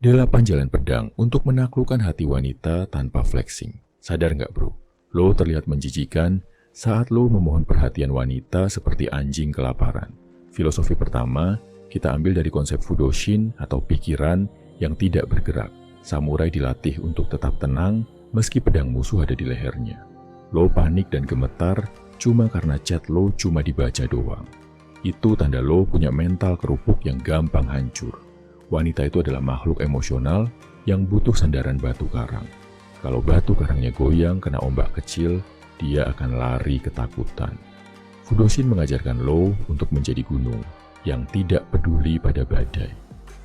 8 jalan pedang untuk menaklukkan hati wanita tanpa flexing. Sadar nggak bro? Lo terlihat menjijikan saat lo memohon perhatian wanita seperti anjing kelaparan. Filosofi pertama, kita ambil dari konsep Fudoshin atau pikiran yang tidak bergerak. Samurai dilatih untuk tetap tenang meski pedang musuh ada di lehernya. Lo panik dan gemetar cuma karena chat lo cuma dibaca doang. Itu tanda lo punya mental kerupuk yang gampang hancur. Wanita itu adalah makhluk emosional yang butuh sandaran batu karang. Kalau batu karangnya goyang kena ombak kecil, dia akan lari ketakutan. Fudoshin mengajarkan lo untuk menjadi gunung yang tidak peduli pada badai.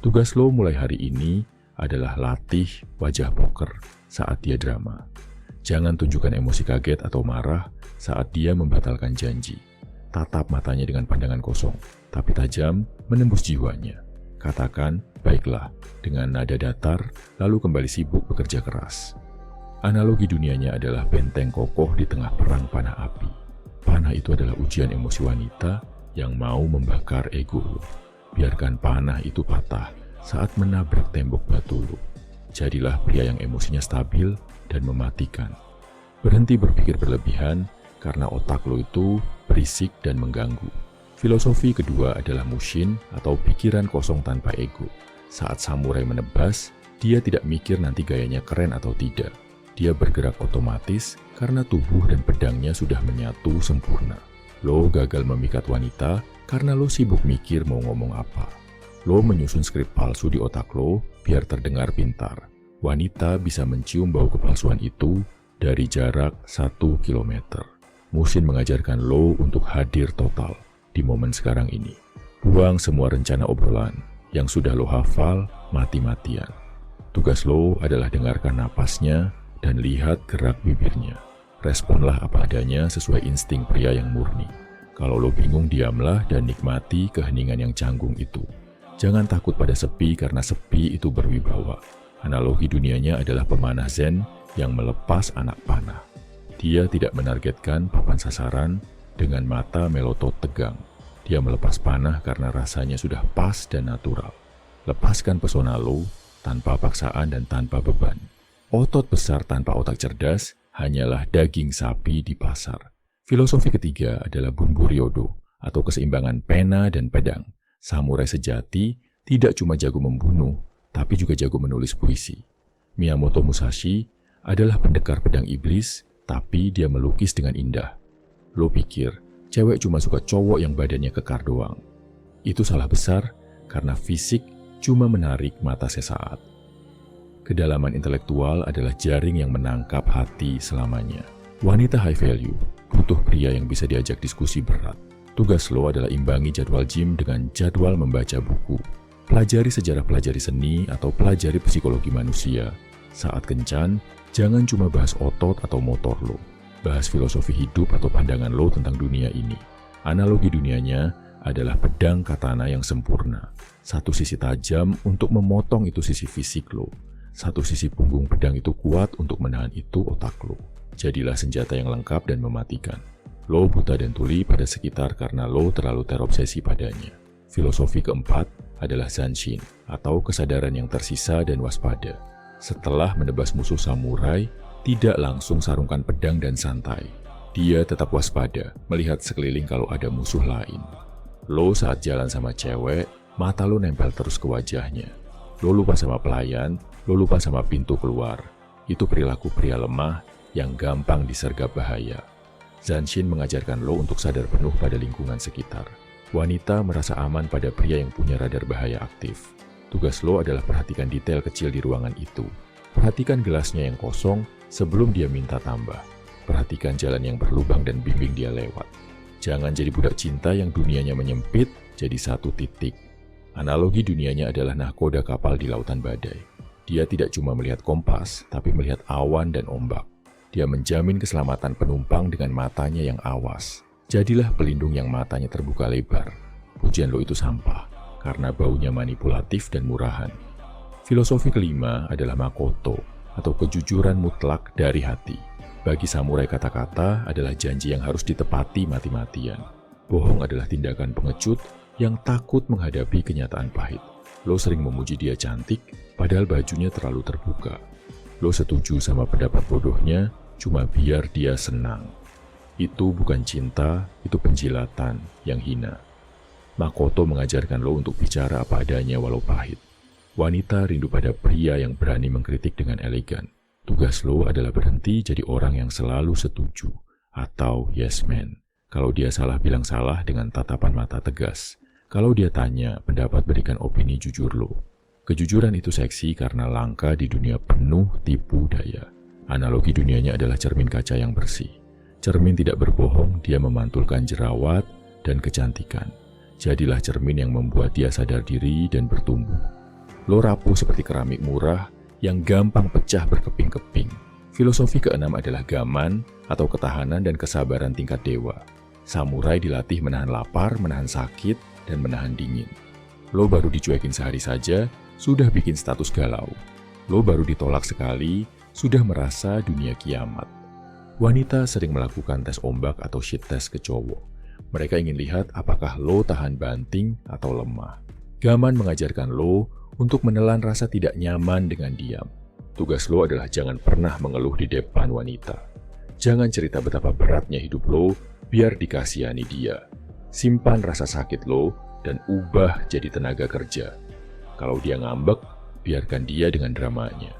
Tugas lo mulai hari ini adalah latih wajah poker saat dia drama. Jangan tunjukkan emosi kaget atau marah saat dia membatalkan janji. Tatap matanya dengan pandangan kosong, tapi tajam menembus jiwanya. Katakan, baiklah, dengan nada datar, lalu kembali sibuk bekerja keras. Analogi dunianya adalah benteng kokoh di tengah perang panah api. Panah itu adalah ujian emosi wanita yang mau membakar ego lo. Biarkan panah itu patah saat menabrak tembok batu lo. Jadilah pria yang emosinya stabil dan mematikan. Berhenti berpikir berlebihan karena otak lo itu berisik dan mengganggu. Filosofi kedua adalah mushin atau pikiran kosong tanpa ego. Saat samurai menebas, dia tidak mikir nanti gayanya keren atau tidak. Dia bergerak otomatis karena tubuh dan pedangnya sudah menyatu sempurna. Lo gagal memikat wanita karena lo sibuk mikir mau ngomong apa. Lo menyusun skrip palsu di otak lo biar terdengar pintar. Wanita bisa mencium bau kepalsuan itu dari jarak 1 kilometer. Mushin mengajarkan lo untuk hadir total di momen sekarang ini. Buang semua rencana obrolan yang sudah lo hafal mati-matian. Tugas lo adalah dengarkan napasnya dan lihat gerak bibirnya. Responlah apa adanya sesuai insting pria yang murni. Kalau lo bingung, diamlah dan nikmati keheningan yang canggung itu. Jangan takut pada sepi karena sepi itu berwibawa. Analogi dunianya adalah pemanah zen yang melepas anak panah. Dia tidak menargetkan papan sasaran dengan mata melotot tegang. Dia melepas panah karena rasanya sudah pas dan natural. Lepaskan pesona lo tanpa paksaan dan tanpa beban. Otot besar tanpa otak cerdas hanyalah daging sapi di pasar. Filosofi ketiga adalah bunburyodo atau keseimbangan pena dan pedang. Samurai sejati tidak cuma jago membunuh, tapi juga jago menulis puisi. Miyamoto Musashi adalah pendekar pedang iblis, tapi dia melukis dengan indah. Lo pikir, cewek cuma suka cowok yang badannya kekar doang. Itu salah besar, karena fisik cuma menarik mata sesaat. Kedalaman intelektual adalah jaring yang menangkap hati selamanya. Wanita high value butuh pria yang bisa diajak diskusi berat. Tugas lo adalah imbangi jadwal gym dengan jadwal membaca buku. Pelajari sejarah, pelajari seni, atau pelajari psikologi manusia. Saat kencan, jangan cuma bahas otot atau motor lo. Bahas filosofi hidup atau pandangan lo tentang dunia ini. Analogi dunianya adalah pedang katana yang sempurna. Satu sisi tajam untuk memotong itu sisi fisik lo. Satu sisi punggung pedang itu kuat untuk menahan itu otak lo. Jadilah senjata yang lengkap dan mematikan. Lo buta dan tuli pada sekitar karena lo terlalu terobsesi padanya. Filosofi keempat adalah zanshin atau kesadaran yang tersisa dan waspada. Setelah menebas musuh samurai, tidak langsung sarungkan pedang dan santai. Dia tetap waspada, melihat sekeliling kalau ada musuh lain. Lo saat jalan sama cewek, mata lo nempel terus ke wajahnya. Lo lupa sama pelayan, lo lupa sama pintu keluar. Itu perilaku pria lemah yang gampang disergap bahaya. Zanshin mengajarkan lo untuk sadar penuh pada lingkungan sekitar. Wanita merasa aman pada pria yang punya radar bahaya aktif. Tugas lo adalah perhatikan detail kecil di ruangan itu. Perhatikan gelasnya yang kosong sebelum dia minta tambah. Perhatikan jalan yang berlubang dan bimbing dia lewat. Jangan jadi budak cinta yang dunianya menyempit jadi satu titik. Analogi dunianya adalah nahkoda kapal di lautan badai. Dia tidak cuma melihat kompas, tapi melihat awan dan ombak. Dia menjamin keselamatan penumpang dengan matanya yang awas. Jadilah pelindung yang matanya terbuka lebar. Pujian lo itu sampah, karena baunya manipulatif dan murahan. Filosofi kelima adalah makoto, atau kejujuran mutlak dari hati. Bagi samurai, kata-kata adalah janji yang harus ditepati mati-matian. Bohong adalah tindakan pengecut yang takut menghadapi kenyataan pahit. Lo sering memuji dia cantik, padahal bajunya terlalu terbuka. Lo setuju sama pendapat bodohnya, cuma biar dia senang. Itu bukan cinta, itu penjilatan yang hina. Makoto mengajarkan lo untuk bicara apa adanya walau pahit. Wanita rindu pada pria yang berani mengkritik dengan elegan. Tugas lo adalah berhenti jadi orang yang selalu setuju, atau yes man. Kalau dia salah bilang salah dengan tatapan mata tegas. Kalau dia tanya, pendapat berikan opini jujur lo. Kejujuran itu seksi karena langka di dunia penuh tipu daya. Analogi dunianya adalah cermin kaca yang bersih. Cermin tidak berbohong, dia memantulkan jerawat dan kecantikan. Jadilah cermin yang membuat dia sadar diri dan bertumbuh. Lo rapuh seperti keramik murah yang gampang pecah berkeping-keping. Filosofi keenam adalah gaman atau ketahanan dan kesabaran tingkat dewa. Samurai dilatih menahan lapar, menahan sakit, dan menahan dingin. Lo baru dicuekin sehari saja, sudah bikin status galau. Lo baru ditolak sekali, sudah merasa dunia kiamat. Wanita sering melakukan tes ombak atau shit test ke cowok. Mereka ingin lihat apakah lo tahan banting atau lemah. Gaman mengajarkan lo untuk menelan rasa tidak nyaman dengan diam. Tugas lo adalah jangan pernah mengeluh di depan wanita. Jangan cerita betapa beratnya hidup lo, biar dikasihani dia. Simpan rasa sakit lo dan ubah jadi tenaga kerja. Kalau dia ngambek, biarkan dia dengan dramanya.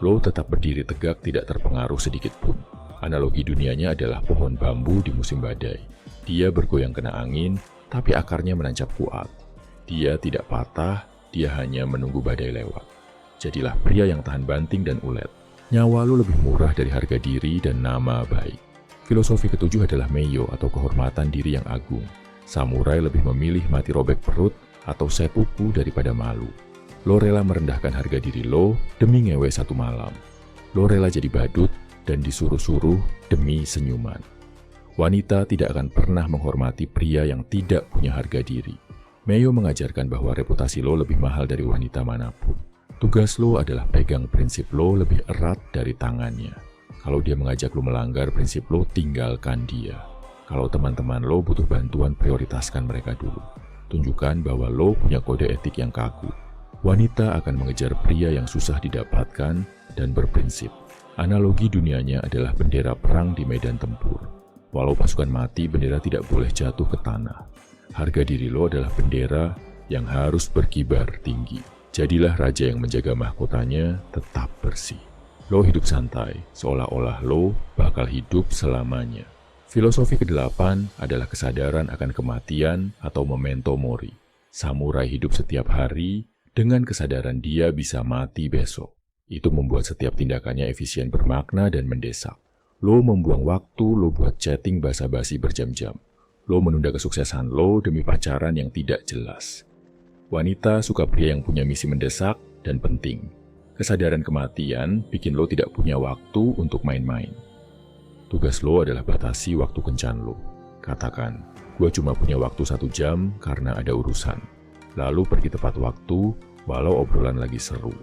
Lo tetap berdiri tegak tidak terpengaruh sedikit pun. Analogi dunianya adalah pohon bambu di musim badai. Dia bergoyang kena angin, tapi akarnya menancap kuat. Dia tidak patah, dia hanya menunggu badai lewat. Jadilah pria yang tahan banting dan ulet. Nyawa lo lebih murah dari harga diri dan nama baik. Filosofi ketujuh adalah Meiyo atau kehormatan diri yang agung. Samurai lebih memilih mati robek perut atau seppuku daripada malu. Lo rela merendahkan harga diri lo demi ngewe satu malam. Lo rela jadi badut dan disuruh-suruh demi senyuman. Wanita tidak akan pernah menghormati pria yang tidak punya harga diri. Meiyo mengajarkan bahwa reputasi lo lebih mahal dari wanita manapun. Tugas lo adalah pegang prinsip lo lebih erat dari tangannya. Kalau dia mengajak lo melanggar prinsip lo, tinggalkan dia. Kalau teman-teman lo butuh bantuan, prioritaskan mereka dulu. Tunjukkan bahwa lo punya kode etik yang kaku. Wanita akan mengejar pria yang susah didapatkan dan berprinsip. Analogi dunianya adalah bendera perang di medan tempur. Walau pasukan mati, bendera tidak boleh jatuh ke tanah. Harga diri lo adalah bendera yang harus berkibar tinggi. Jadilah raja yang menjaga mahkotanya tetap bersih. Lo hidup santai, seolah-olah lo bakal hidup selamanya. Filosofi ke-8 adalah kesadaran akan kematian atau memento mori. Samurai hidup setiap hari dengan kesadaran dia bisa mati besok. Itu membuat setiap tindakannya efisien, bermakna, dan mendesak. Lo membuang waktu lo buat chatting basa-basi berjam-jam. Lo menunda kesuksesan lo demi pacaran yang tidak jelas. Wanita suka pria yang punya misi mendesak dan penting. Kesadaran kematian bikin lo tidak punya waktu untuk main-main. Tugas lo adalah batasi waktu kencan lo. Katakan, gue cuma punya waktu 1 jam karena ada urusan. Lalu pergi tepat waktu, walau obrolan lagi seru.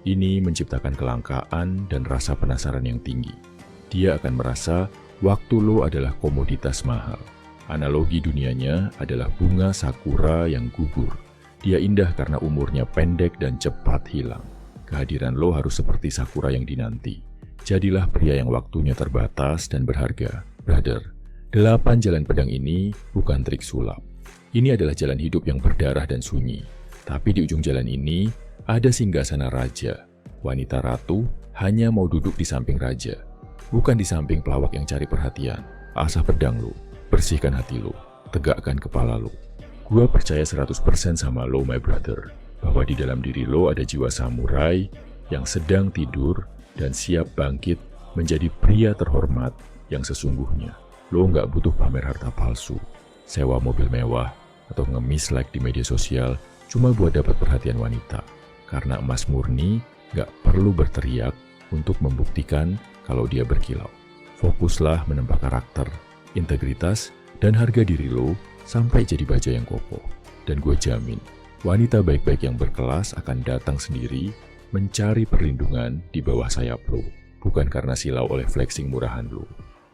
Ini menciptakan kelangkaan dan rasa penasaran yang tinggi. Dia akan merasa waktu lo adalah komoditas mahal. Analogi dunianya adalah bunga sakura yang gugur. Dia indah karena umurnya pendek dan cepat hilang. Kehadiran lo harus seperti sakura yang dinanti. Jadilah pria yang waktunya terbatas dan berharga. Brother, 8 jalan pedang ini bukan trik sulap. Ini adalah jalan hidup yang berdarah dan sunyi. Tapi di ujung jalan ini, ada singgasana raja. Wanita ratu hanya mau duduk di samping raja. Bukan di samping pelawak yang cari perhatian. Asah pedang lo, bersihkan hati lo, tegakkan kepala lo. Gua percaya 100% sama lo, my brother. Bahwa di dalam diri lo ada jiwa samurai yang sedang tidur dan siap bangkit menjadi pria terhormat yang sesungguhnya. Lo nggak butuh pamer harta palsu, sewa mobil mewah, atau ngemis like di media sosial cuma buat dapat perhatian wanita. Karena emas murni nggak perlu berteriak untuk membuktikan kalau dia berkilau. Fokuslah menambah karakter, integritas, dan harga diri lo sampai jadi baja yang kokoh. Dan gue jamin, wanita baik-baik yang berkelas akan datang sendiri mencari perlindungan di bawah sayap lo. Bukan karena silau oleh flexing murahan lo,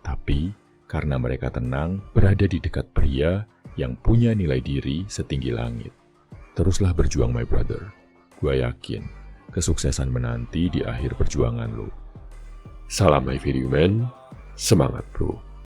tapi karena mereka tenang berada di dekat pria yang punya nilai diri setinggi langit. Teruslah berjuang my brother. Gua yakin kesuksesan menanti di akhir perjuangan lo. Salam My Value Man, semangat bro.